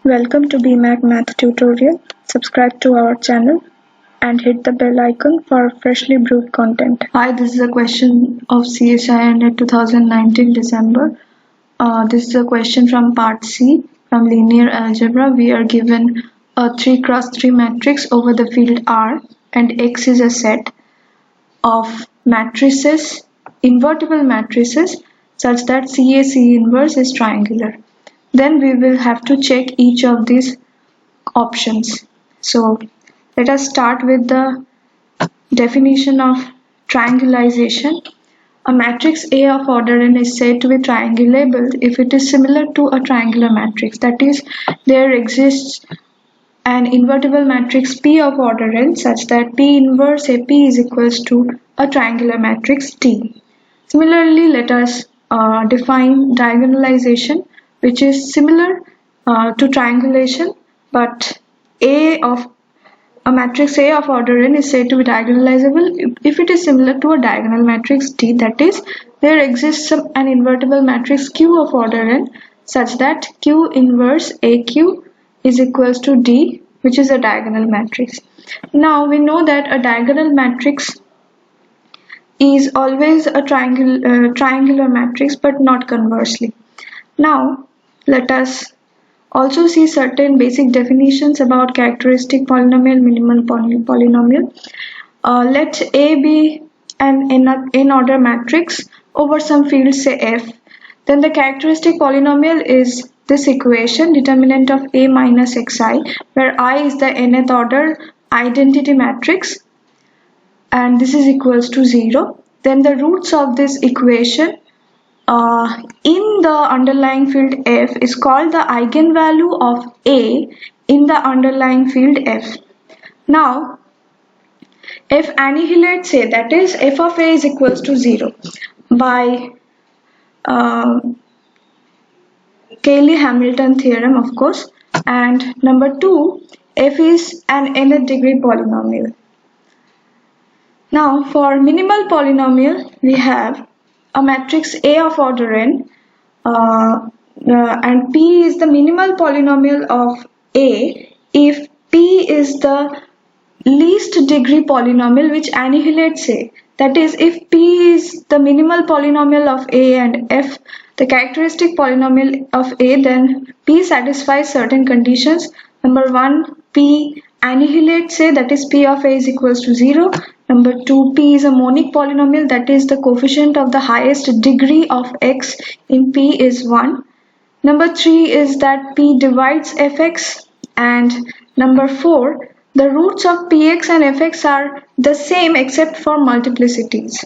Welcome to BMAC Math Tutorial. Subscribe to our channel and hit the bell icon for freshly brewed content. Hi, this is a question of CSIR 2019 December. This is a question from part C from linear algebra. We are given a 3 cross 3 matrix over the field R, and X is a set of matrices, invertible matrices, such that CAC inverse is triangular. Then we will have to check each of these options. So let us start with the definition of triangulation. A matrix A of order n is said to be triangulable if it is similar to a triangular matrix. That is, there exists an invertible matrix P of order n such that P inverse AP is equals to a triangular matrix T. Similarly, let us define diagonalization, which is similar to triangulation, but a matrix A of order n is said to be diagonalizable if it is similar to a diagonal matrix T. That is, there exists an invertible matrix Q of order n such that Q inverse AQ is equals to D, which is a diagonal matrix. Now we know that a diagonal matrix is always a triangular matrix, but not conversely. Now let us also see certain basic definitions about characteristic polynomial, minimal polynomial. Let A be an n-order matrix over some field, say F. Then the characteristic polynomial is this equation, determinant of A minus xi, where I is the nth order identity matrix and this is equals to 0. Then the roots of this equation in the underlying field F is called the eigenvalue of A in the underlying field F. Now, if annihilates A, that is f of A is equals to 0 by Cayley-Hamilton theorem, of course, and number 2, f is an nth degree polynomial. Now, for minimal polynomial, we have a matrix A of order n, and P is the minimal polynomial of A if P is the least degree polynomial which annihilates A. That is, if P is the minimal polynomial of A and F the characteristic polynomial of A, then P satisfies certain conditions. Number 1, P annihilates A, that is P of A is equals to 0. Number 2, P is a monic polynomial, that is the coefficient of the highest degree of X in P is 1. Number 3 is that P divides Fx, and number 4, the roots of Px and Fx are the same except for multiplicities.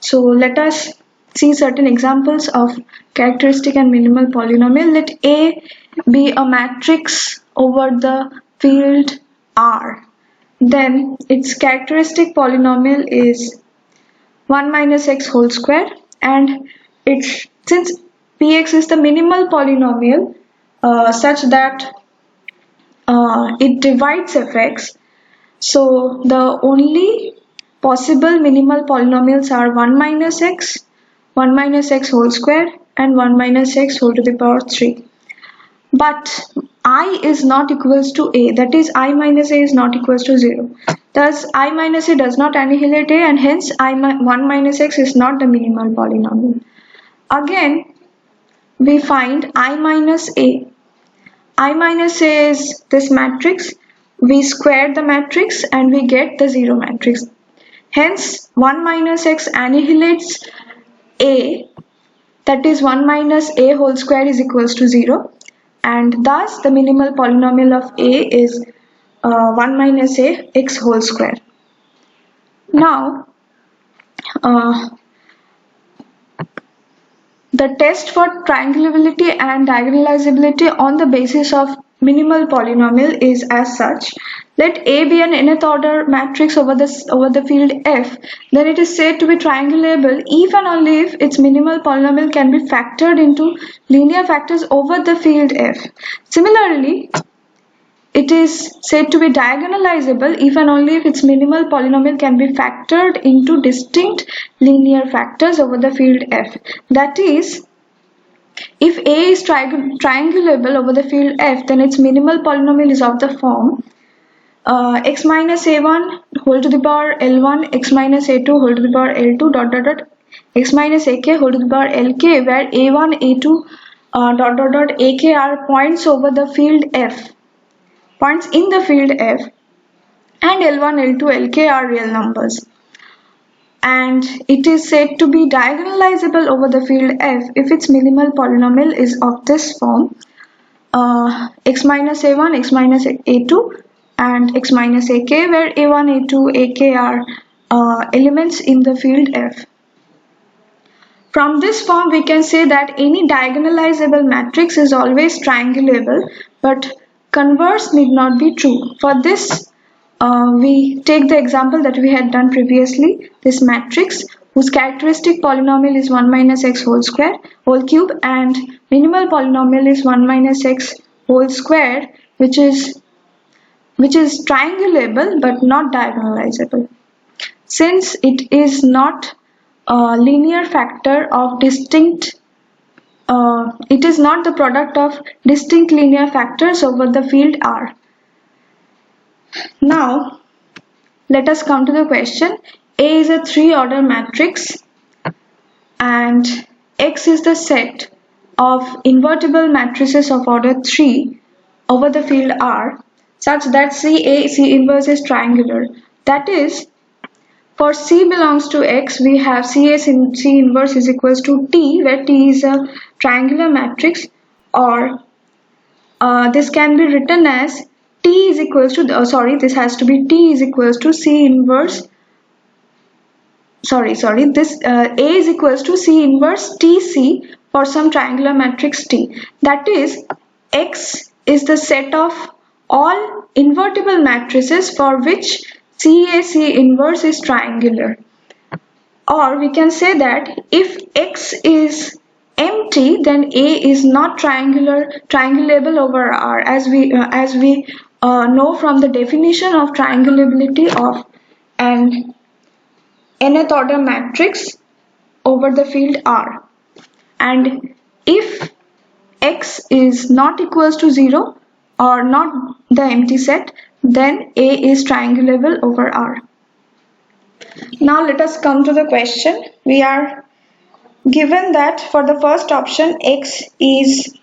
So let us see certain examples of characteristic and minimal polynomial. Let A be a matrix over the field R. Then its characteristic polynomial is 1 minus x whole square, and since Px is the minimal polynomial such that it divides Fx, so the only possible minimal polynomials are 1 minus x whole square and 1 minus x whole to the power 3. But I is not equals to A, that is I minus A is not equals to 0. Thus I minus A does not annihilate A, and hence 1 minus x is not the minimal polynomial. Again, we find I minus A. I minus A is this matrix. We square the matrix and we get the 0 matrix. Hence 1 minus x annihilates A, that is 1 minus A whole square is equals to 0, and thus the minimal polynomial of A is 1 minus A x whole square. Now the test for triangulability and diagonalizability on the basis of minimal polynomial is as such. Let A be an nth order matrix over the field F, then it is said to be triangulable if and only if its minimal polynomial can be factored into linear factors over the field F. Similarly, it is said to be diagonalizable if and only if its minimal polynomial can be factored into distinct linear factors over the field F. That is, If A is triangulable over the field F, then its minimal polynomial is of the form x minus a1 whole to the power l1, x minus a2 whole to the power l2 dot dot dot x minus ak whole to the power lk, where a1, a2 dot dot dot ak are points over the field F, points in the field F, and l1, l2, lk are real numbers. And it is said to be diagonalizable over the field F if its minimal polynomial is of this form x minus a1, x minus a2 and x minus ak, where a1, a2, ak are elements in the field F. From this form we can say that any diagonalizable matrix is always triangulable, but converse need not be true. For this we take the example that we had done previously, this matrix whose characteristic polynomial is 1 minus x whole cube and minimal polynomial is 1 minus x whole square, which is triangulable but not diagonalizable. Since it is not a linear factor of distinct it is not the product of distinct linear factors over the field R. Now let us come to the question. A is a 3-order matrix and X is the set of invertible matrices of order 3 over the field R such that C inverse is triangular. That is, for C belongs to X, we have C inverse is equals to T, where T is a triangular matrix, or this can be written as T is equals to, this has to be T is equals to C inverse, this A is equals to C inverse TC for some triangular matrix T. That is, X is the set of all invertible matrices for which CAC inverse is triangular. Or we can say that if X is empty, then A is not triangulable over R, as we know from the definition of triangulability of an nth order matrix over the field R. And if X is not equals to 0 or not the empty set, then A is triangulable over R. Now let us come to the question. We are given that for the first option X is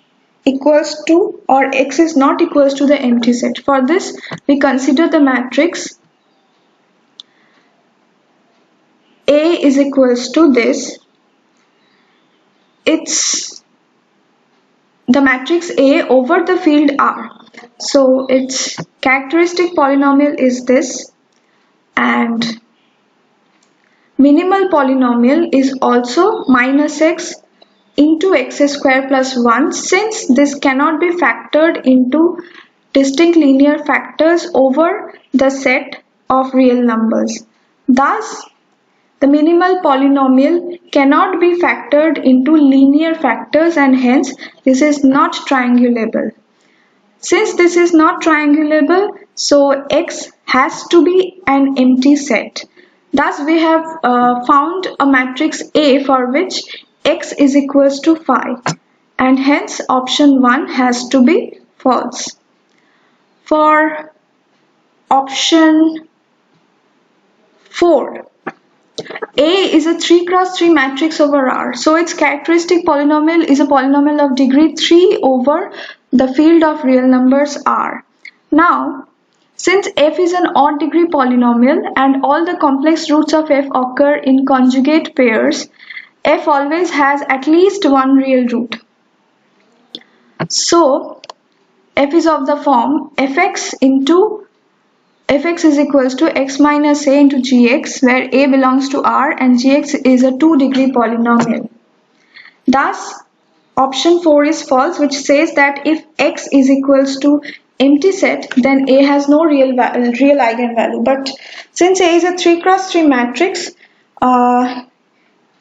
equals to or X is not equals to the empty set. For this we consider the matrix A is equals to this. It's the matrix A over the field R. So its characteristic polynomial is this, and minimal polynomial is also minus x into x square plus 1, since this cannot be factored into distinct linear factors over the set of real numbers. Thus, the minimal polynomial cannot be factored into linear factors and hence this is not triangulable. Since this is not triangulable, so X has to be an empty set. Thus we have found a matrix A for which X is equals to 5 and hence option 1 has to be false. For option 4, A is a 3 cross 3 matrix over R. So its characteristic polynomial is a polynomial of degree 3 over the field of real numbers R. Now, since f is an odd degree polynomial and all the complex roots of f occur in conjugate pairs, f always has at least one real root. So, f is of the form fx is equals to x minus a into gx, where a belongs to R and gx is a 2-degree polynomial. Thus, option 4 is false, which says that if x is equals to empty set, then A has no real eigenvalue. But since A is a 3 cross 3 matrix,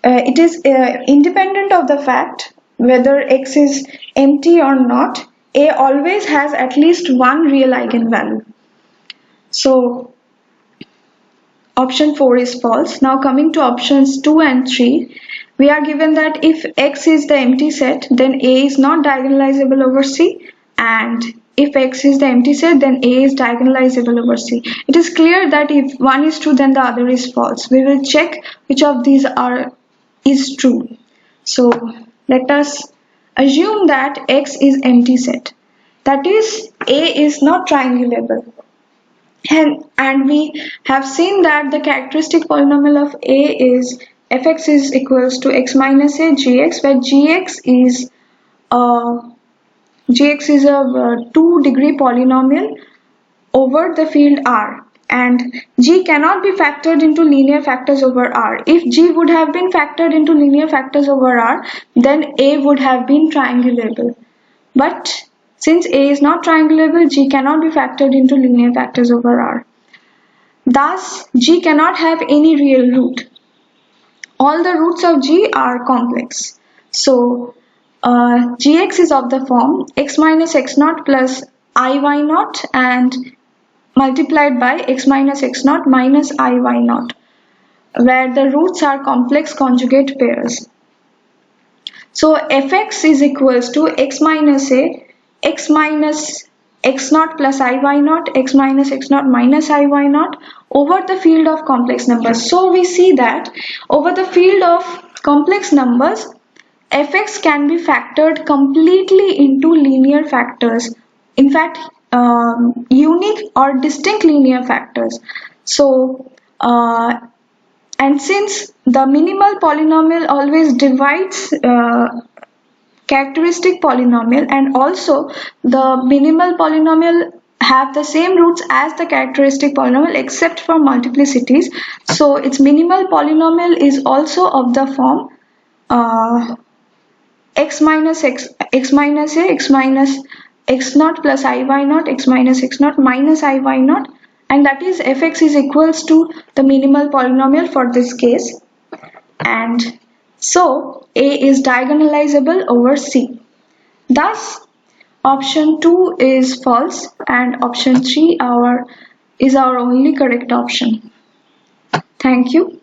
it is independent of the fact whether X is empty or not. A always has at least one real eigenvalue. So option 4 is false. Now coming to options 2 and 3, we are given that if X is the empty set, then A is not diagonalizable over C, and if X is the empty set, then A is diagonalizable over C. It is clear that if one is true, then the other is false. We will check which of these is true. So let us assume that X is empty set. That is, A is not triangulable. And we have seen that the characteristic polynomial of A is fx is equals to x minus a gx, where gx is a 2-degree polynomial over the field R, and g cannot be factored into linear factors over R. If g would have been factored into linear factors over R, then A would have been triangulable. But since A is not triangulable, g cannot be factored into linear factors over R. Thus, g cannot have any real root. All the roots of g are complex. So, gx is of the form x minus x naught plus I y naught and multiplied by x minus x naught minus I y naught, where the roots are complex conjugate pairs. So, fx is equals to x minus a x minus x naught plus I y naught, x minus x naught minus I y naught over the field of complex numbers. So we see that over the field of complex numbers, fx can be factored completely into linear factors. In fact, unique or distinct linear factors. So, and since the minimal polynomial always divides characteristic polynomial, and also the minimal polynomial have the same roots as the characteristic polynomial except for multiplicities, so its minimal polynomial is also of the form x minus x naught plus I y naught, x minus x naught minus I y naught, and that is fx is equals to the minimal polynomial for this case, and so A is diagonalizable over C. Thus, option 2 is false and option 3 is our only correct option. Thank you.